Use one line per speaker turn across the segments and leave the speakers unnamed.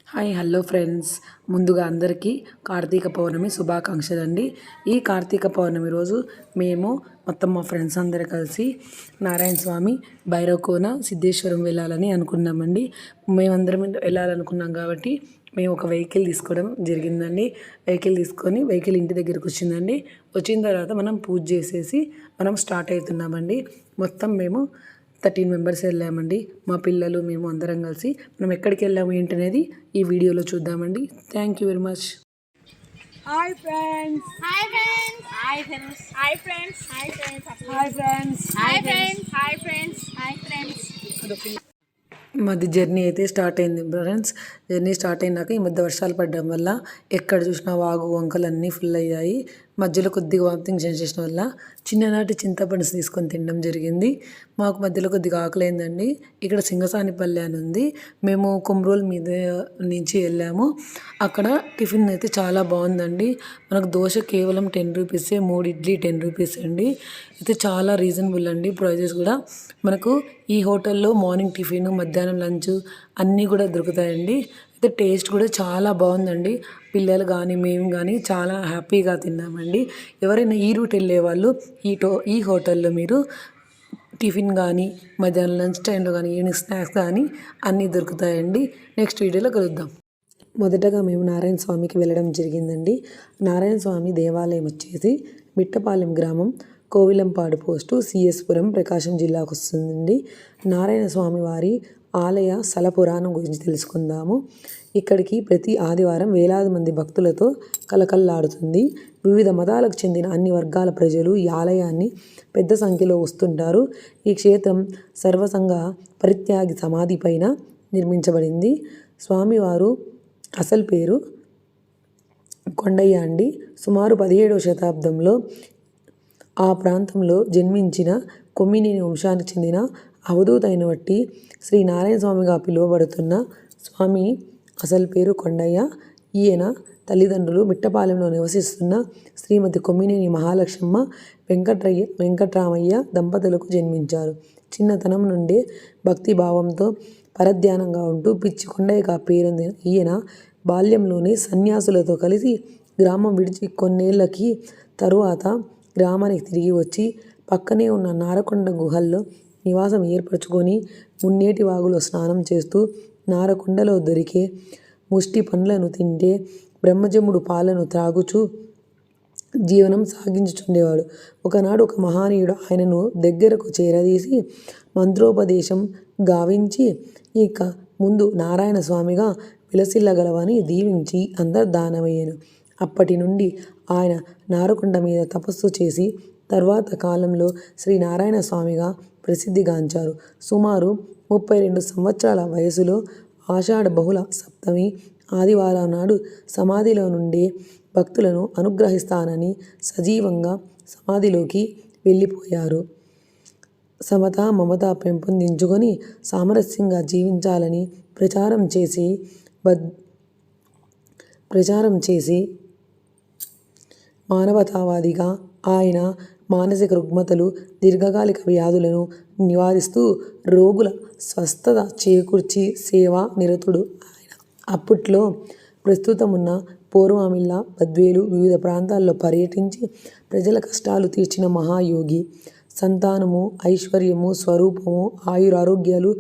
Hi hello friends, ముందుగా అందరికీ కార్తీక పౌర్ణమి శుభాకాంక్షలు అండి. ఈ కార్తీక పౌర్ణమి రోజు మేము మొత్తం మా ఫ్రెండ్స్ అందరూ కలిసి నారాయణ స్వామి భైరవకోన సిద్ధేశ్వరం వెళ్ళాలని అనుకున్నామండి. మేమందరం వెళ్ళాలనుకున్నాం కాబట్టి మేము ఒక వెహికల్ తీసుకోవడం జరిగిందండి. వెహికల్ తీసుకొని వెహికల్ ఇంటి దగ్గరికి వచ్చిందండి. వచ్చిన తర్వాత మనం పూజ చేసేసి మనం స్టార్ట్ అవుతున్నామండి. మొత్తం మేము 13 మెంబర్స్ వెళ్ళామండి. మా పిల్లలు మేము అందరం కలిసి మనం ఎక్కడికి వెళ్ళాము ఏంటనేది ఈ వీడియోలో చూద్దామండి. Thank you very much.
Hi friends.
Hi friends. Hi friends. Hi friends. Hi friends.
Hi friends.
Hi friends. Hi friends. Hi friends.
మాది జర్నీ అయితే స్టార్ట్ అయింది ఫ్రెండ్స్. జర్నీ స్టార్ట్ అయినాక ఈ మధ్య వర్షాలు పడడం వల్ల ఎక్కడ చూసినా వాగు వంకలు అన్నీ ఫుల్ అయ్యాయి. మధ్యలో కొద్దిగా వామిటింగ్ సెన్సేషన్ వల్ల చిన్ననాటి చింతపండు తీసుకొని తినడం జరిగింది. మాకు మధ్యలో కొద్దిగా ఆకలైందండి. ఇక్కడ సింగసానిపల్లి అని ఉంది. మేము కొమ్రోల్ మీద నుంచి వెళ్ళాము. అక్కడ టిఫిన్ అయితే చాలా బాగుందండి. మనకు దోశ కేవలం 10 రూపీసే, 3 ఇడ్లీ 10 రూపీస్ అండి. అయితే చాలా రీజనబుల్ అండి ప్రైజెస్ కూడా. మనకు ఈ హోటల్లో మార్నింగ్ టిఫిన్, మధ్యాహ్నం లంచ్ అన్నీ కూడా దొరుకుతాయండి. అయితే టేస్ట్ కూడా చాలా బాగుందండి. పిల్లలు కానీ మేము కానీ చాలా హ్యాపీగా తిన్నామండి. ఎవరైనా ఈ రూట్ వెళ్ళే వాళ్ళు ఈ హోటల్లో మీరు టిఫిన్ కానీ, మధ్యాహ్నం లంచ్ టైంలో కానీ, ఈవినింగ్ స్నాక్స్ కానీ అన్నీ దొరుకుతాయండి. నెక్స్ట్ వీడియోలో కలుద్దాం. మొదటగా మేము నారాయణ స్వామికి వెళ్ళడం జరిగిందండి. నారాయణ స్వామి దేవాలయం వచ్చేసి మిట్టపాలెం గ్రామం, కోవిలంపాడు పోస్టు, సిఎస్పురం, ప్రకాశం జిల్లాకు వస్తుందండి. నారాయణ స్వామి వారి ఆలయ స్థల పురాణం గురించి తెలుసుకుందాము. ఇక్కడికి ప్రతి ఆదివారం వేలాది మంది భక్తులతో కలకల్లాడుతుంది. వివిధ మతాలకు చెందిన అన్ని వర్గాల ప్రజలు ఈ ఆలయాన్ని పెద్ద సంఖ్యలో వస్తుంటారు. ఈ క్షేత్రం సర్వసంగ పరిత్యాగి సమాధి పైన నిర్మించబడింది. స్వామివారు అసలు పేరు కొండయ్య అండి. సుమారు 17వ శతాబ్దంలో ఆ ప్రాంతంలో జన్మించిన కొమ్మినేని వంశానికి చెందిన అవధూత అయిన బట్టి శ్రీ నారాయణ స్వామిగా పిలువబడుతున్న స్వామి అసలు పేరు కొండయ్య. ఈయన తల్లిదండ్రులు మిట్టపాలెంలో నివసిస్తున్న శ్రీమతి కొమ్మినేని మహాలక్ష్మమ్మ వెంకట్రామయ్య దంపతులకు జన్మించారు. చిన్నతనం నుండే భక్తి భావంతో పరధ్యానంగా ఉంటూ పిచ్చి కొండయ్యగా పేరొందిన ఈయన బాల్యంలోనే సన్యాసులతో కలిసి గ్రామం విడిచి కొన్నేళ్లకి తరువాత గ్రామానికి తిరిగి వచ్చి పక్కనే ఉన్న నారకొండ గుహల్లో నివాసం ఏర్పరచుకొని మున్నేటి వాగులో స్నానం చేస్తూ నారకొండలో దొరికే ముష్టి పండ్లను తింటే బ్రహ్మజముడు పాలను త్రాగుచూ జీవనం సాగించుచుండేవాడు. ఒకనాడు ఒక మహనీయుడు ఆయనను దగ్గరకు చేరదీసి మంత్రోపదేశం గావించి ఇక ముందు నారాయణ స్వామిగా విలసిల్లగలవని దీవించి అంతర్ధానమయ్యాను. అప్పటి నుండి ఆయన నారకొండ మీద తపస్సు చేసి తర్వాత కాలంలో శ్రీ నారాయణ స్వామిగా ప్రసిద్ధిగాంచారు. సుమారు 32 సంవత్సరాల వయసులో ఆషాఢ బహుళ సప్తమి ఆదివారం నాడు సమాధిలో నుండి భక్తులను అనుగ్రహిస్తానని సజీవంగా సమాధిలోకి వెళ్ళిపోయారు. సమత మమత పెంపొందించుకొని సామరస్యంగా జీవించాలని ప్రచారం చేసి మానవతావాదిగా ఆయన మానసిక రుగ్మతలు, దీర్ఘకాలిక వ్యాధులను నివారిస్తూ రోగుల స్వస్థత చేకూర్చి సేవా నిరతుడు ఆయన. అప్పట్లో ప్రస్తుతమున్న పూర్వమిల్ల, బద్వేలు వివిధ ప్రాంతాల్లో పర్యటించి ప్రజల కష్టాలు తీర్చిన మహాయోగి. సంతానము, ఐశ్వర్యము, స్వరూపము, ఆయురారోగ్యాలు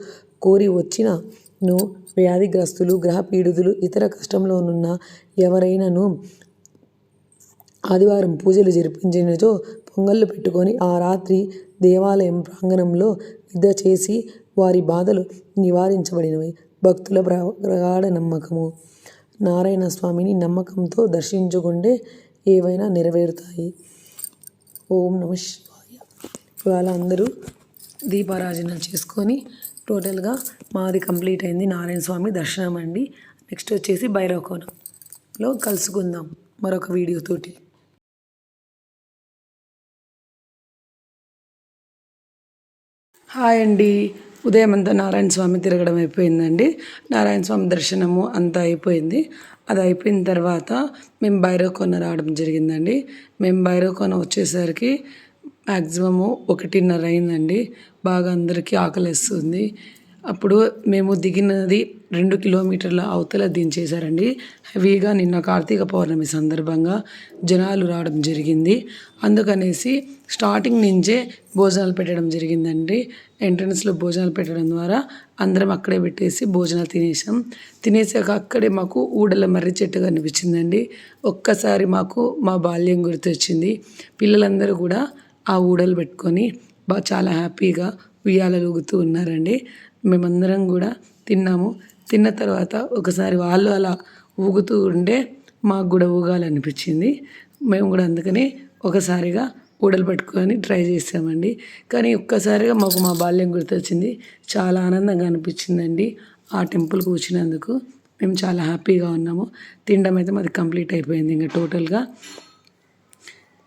కోరి వచ్చినను వ్యాధిగ్రస్తులు, గ్రహపీడితులు, ఇతర కష్టంలోనున్న ఎవరైనాను ఆదివారం పూజలు జరిపించినచో పొంగళ్ళు పెట్టుకొని ఆ రాత్రి దేవాలయం ప్రాంగణంలో నిద్ర చేసి వారి బాధలు నివారించబడినవి. భక్తుల ప్రగాఢ నమ్మకము. నారాయణ స్వామిని నమ్మకంతో దర్శించుకుంటే ఏవైనా నెరవేరుతాయి. ఓం నమః శివాయ. ఇవాళ అందరూ దీపారాజన చేసుకొని టోటల్గా మాది కంప్లీట్ అయింది నారాయణ స్వామి దర్శనం అండి. నెక్స్ట్ వచ్చేసి భైరవకోనలో కలుసుకుందాం మరొక వీడియోతోటి. హాయ్ అండి. ఉదయం అంతా నారాయణ స్వామి తిరగడం అయిపోయిందండి. నారాయణ స్వామి దర్శనము అంతా అయిపోయింది. అది అయిపోయిన తర్వాత మేము భైరవకోన రావడం జరిగిందండి. మేము భైరవకోన వచ్చేసరికి మ్యాక్సిమము 1:30 అయిందండి. బాగా అందరికీ ఆకలిస్తుంది. అప్పుడు మేము దిగినది 2 కిలోమీటర్ల అవతల దించేశారండి. హెవీగా నిన్న కార్తీక పౌర్ణమి సందర్భంగా జనాలు రావడం జరిగింది. అందుకనేసి స్టార్టింగ్ నుంచే భోజనాలు పెట్టడం జరిగిందండి. ఎంట్రన్స్‌లో భోజనాలు పెట్టడం ద్వారా అందరం అక్కడే పెట్టేసి భోజనాలు తినేసాం. తినేసాక అక్కడే మాకు ఊడల మర్రి చెట్టు కనిపించిందండి. ఒక్కసారి మాకు మా బాల్యం గుర్తొచ్చింది. పిల్లలందరూ కూడా ఆ ఊడలు పెట్టుకొని చాలా హ్యాపీగా ఉయ్యాలలు ఊగుతూ ఉన్నారండి. మేమందరం కూడా తిన్నాము. తిన్న తర్వాత ఒకసారి వాళ్ళు అలా ఊగుతూ ఉంటే మాకు కూడా ఊగాలనిపించింది. మేము కూడా అందుకని ఒకసారిగా ఊడలు పట్టుకొని ట్రై చేసామండి. కానీ ఒక్కసారిగా మాకు మా బాల్యం గుర్తొచ్చింది. చాలా ఆనందంగా అనిపించిందండి. ఆ టెంపుల్‌కి వచ్చినందుకు మేము చాలా హ్యాపీగా ఉన్నాము. తినడం అయితే మాది కంప్లీట్ అయిపోయింది ఇంక టోటల్‌గా.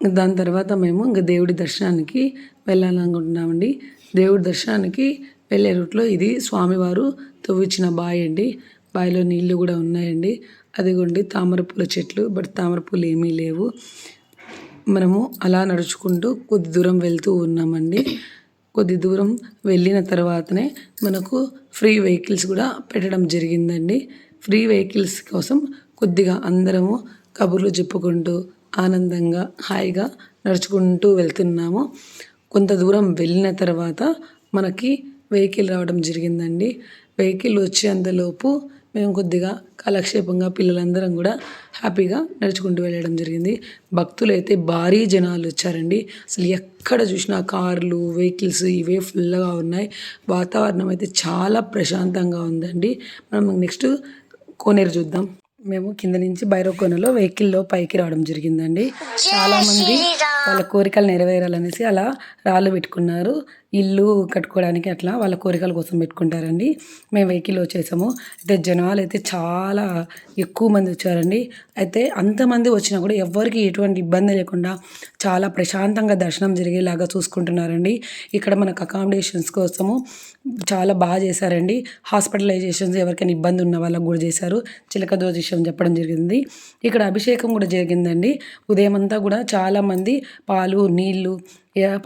దాని తర్వాత మేము ఇంక దేవుడి దర్శనానికి వెళ్ళాలనుకుంటున్నామండి. దేవుడి దర్శనానికి వెళ్ళే రూట్లో ఇది స్వామివారు తవ్వించిన బావి అండి. బావిలో నీళ్ళు కూడా ఉన్నాయండి. అదిగోండి తామర పూల చెట్లు. బట్ తామర పూలు ఏమీ లేవు. మనము అలా నడుచుకుంటూ కొద్ది దూరం వెళ్తూ ఉన్నామండి. కొద్ది దూరం వెళ్ళిన తర్వాతనే మనకు ఫ్రీ వెహికల్స్ కూడా పెట్టడం జరిగిందండి. ఫ్రీ వెహికల్స్ కోసం కొద్దిగా అందరము కబుర్లు చెప్పుకుంటూ ఆనందంగా హాయిగా నడుచుకుంటూ వెళ్తున్నాము. కొంత దూరం వెళ్ళిన తర్వాత మనకి వెహికల్ రావడం జరిగిందండి. వెహికల్ వచ్చేంతలోపు మేము కొద్దిగా కాలక్షేపంగా పిల్లలందరం కూడా హ్యాపీగా నడుచుకుంటూ వెళ్ళడం జరిగింది. భక్తులైతే భారీ జనాలు వచ్చారండి. అసలు ఎక్కడ చూసినా కార్లు, వెహికల్స్ ఇవే ఫుల్‌గా ఉన్నాయి. వాతావరణం అయితే చాలా ప్రశాంతంగా ఉందండి. మనం నెక్స్ట్ కోనేరు చూద్దాం. మేము కింద నుంచి భైరవకోనలో వెహికల్‌లో పైకి రావడం జరిగిందండి. చాలామంది వాళ్ళ కోరికలు నెరవేరాలనేసి అలా రాళ్ళు పెట్టుకున్నారు. ఇల్లు కట్టుకోవడానికి అట్లా వాళ్ళ కోరికల కోసం పెట్టుకుంటారండి. మేము వెహికల్‌లో వచ్చేసాము. అయితే జనాలైతే చాలా ఎక్కువ మంది వచ్చారండి. అయితే అంతమంది వచ్చినా కూడా ఎవ్వరికీ ఎటువంటి ఇబ్బంది లేకుండా చాలా ప్రశాంతంగా దర్శనం జరిగేలాగా చూసుకుంటున్నారండి. ఇక్కడ మనకు అకామిడేషన్స్ కోసము చాలా బాగా చేశారండి. హాస్పిటలైజేషన్స్ ఎవరికైనా ఇబ్బంది ఉన్న వాళ్ళకి కూడా చేశారు. చిలక జ్యోతిష్యం చెప్పడం జరిగింది. ఇక్కడ అభిషేకం కూడా జరిగిందండి. ఉదయం అంతా కూడా చాలామంది పాలు, నీళ్ళు,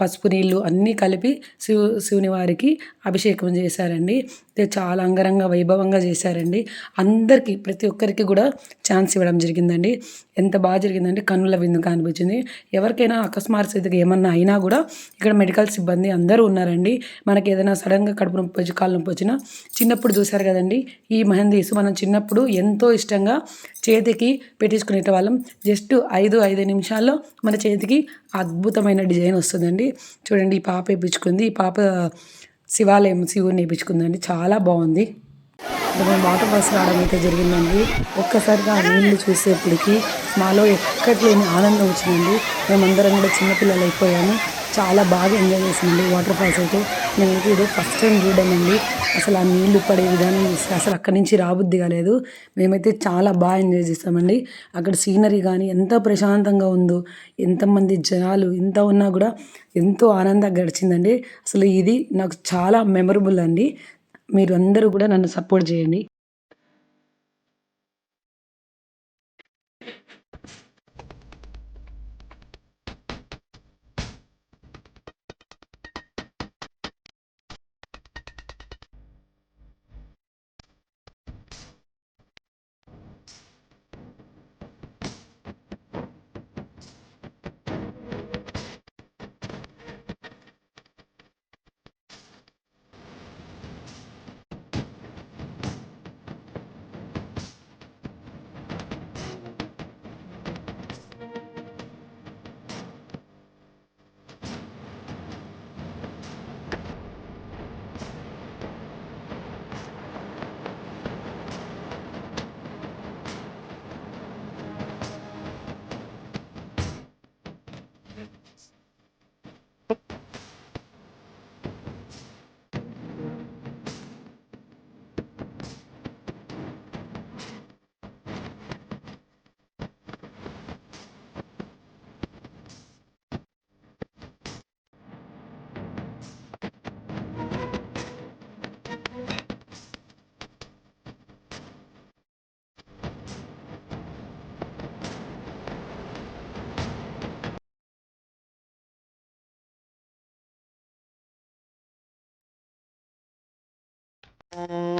పసుపు నీళ్ళు అన్నీ కలిపి శివుని వారికి అభిషేకం చేశారండి. చాలా అంగరంగ వైభవంగా చేశారండి. అందరికీ ప్రతి ఒక్కరికి కూడా ఛాన్స్ ఇవ్వడం జరిగిందండి. ఎంత బాగా జరిగిందంటే కన్నుల విందుగా అనిపించింది. ఎవరికైనా అకస్మాత్తుగా ఏమన్నా అయినా కూడా ఇక్కడ మెడికల్ సిబ్బంది అందరూ ఉన్నారండి. మనకి ఏదైనా సడన్గా కడుపు నొప్పి వచ్చి కాళ్ళు నొప్పి వచ్చినా చిన్నప్పుడు చూశారు కదండి ఈ మెహందీస్ మనం చిన్నప్పుడు ఎంతో ఇష్టంగా చేతికి పెట్టించుకునే వాళ్ళం. జస్ట్ 5 నిమిషాల్లో మన చేతికి అద్భుతమైన డిజైన్ వస్తుందండి. చూడండి ఈ పాప వేయించుకుంది. ఈ పాప శివుని వేయించుకుందండి. చాలా బాగుంది. మేము వాటర్ ఫాల్స్ రావడం అయితే జరిగిందండి. ఒక్కసారిగా ఆ నీళ్ళు చూసేప్పటికి మాలో ఎక్కట్లేని ఆనందం వచ్చిందండి. మేమందరం కూడా చిన్నపిల్లలు అయిపోయాము. చాలా బాగా ఎంజాయ్ చేసామండి వాటర్ ఫాల్స్ అయితే. నేనైతే ఇది ఫస్ట్ టైం చూడడం అండి. అసలు ఆ నీళ్ళు పడే విధానం చూస్తే అసలు అక్కడి నుంచి రాబుద్ది కాలేదు. మేమైతే చాలా బాగా ఎంజాయ్ చేసామండి. అక్కడ సీనరీ కానీ ఎంత ప్రశాంతంగా ఉందో, ఎంతమంది జనాలు ఇంత ఉన్నా కూడా ఎంతో ఆనందంగా గడిచిందండి. అసలు ఇది నాకు చాలా మెమరబుల్ అండి. మీరు అందరూ కూడా నన్ను సపోర్ట్ చేయండి.
ఫ్రెండ్స్